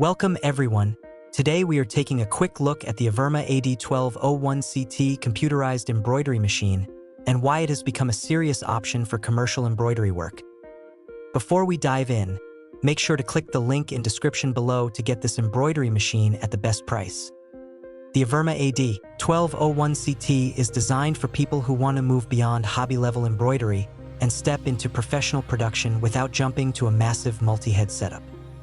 Welcome everyone. Today we are taking a quick look at the AVERMA AD-1201CT computerized embroidery machine and why it has become a serious option for commercial embroidery work. Before we dive in, make sure to click the link in description below to get this embroidery machine at the best price. The AVERMA AD-1201CT is designed for people who want to move beyond hobby-level embroidery and step into professional production without jumping to a massive multi-head setup.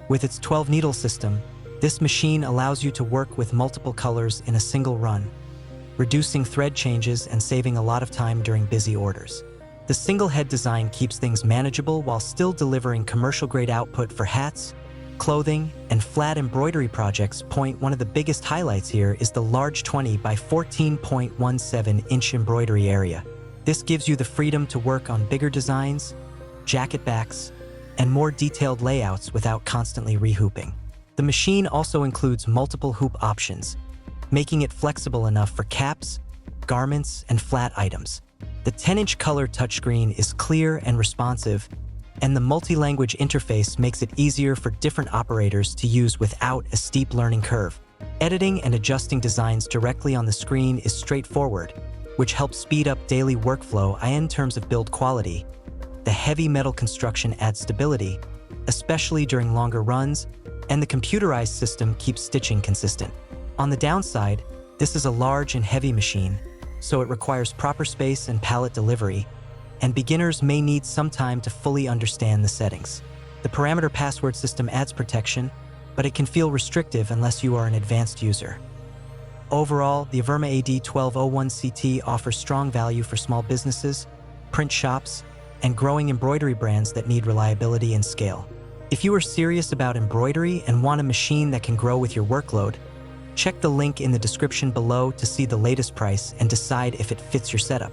With its 12-needle system, this machine allows you to work with multiple colors in a single run, reducing thread changes and saving a lot of time during busy orders. The single-head design keeps things manageable while still delivering commercial-grade output for hats, clothing, and flat embroidery projects. One of the biggest highlights here is the large 20 by 14.17-inch embroidery area. This gives you the freedom to work on bigger designs, jacket backs, and more detailed layouts without constantly rehooping. The machine also includes multiple hoop options, making it flexible enough for caps, garments, and flat items. The 10-inch color touchscreen is clear and responsive, and the multi-language interface makes it easier for different operators to use without a steep learning curve. Editing and adjusting designs directly on the screen is straightforward, which helps speed up daily workflow. In terms of build quality, the heavy metal construction adds stability, especially during longer runs, and the computerized system keeps stitching consistent. On the downside, this is a large and heavy machine, so it requires proper space and pallet delivery, and beginners may need some time to fully understand the settings. The parameter password system adds protection, but it can feel restrictive unless you are an advanced user. Overall, the AVERMA AD-1201CT offers strong value for small businesses, print shops, and growing embroidery brands that need reliability and scale. If you are serious about embroidery and want a machine that can grow with your workload, check the link in the description below to see the latest price and decide if it fits your setup.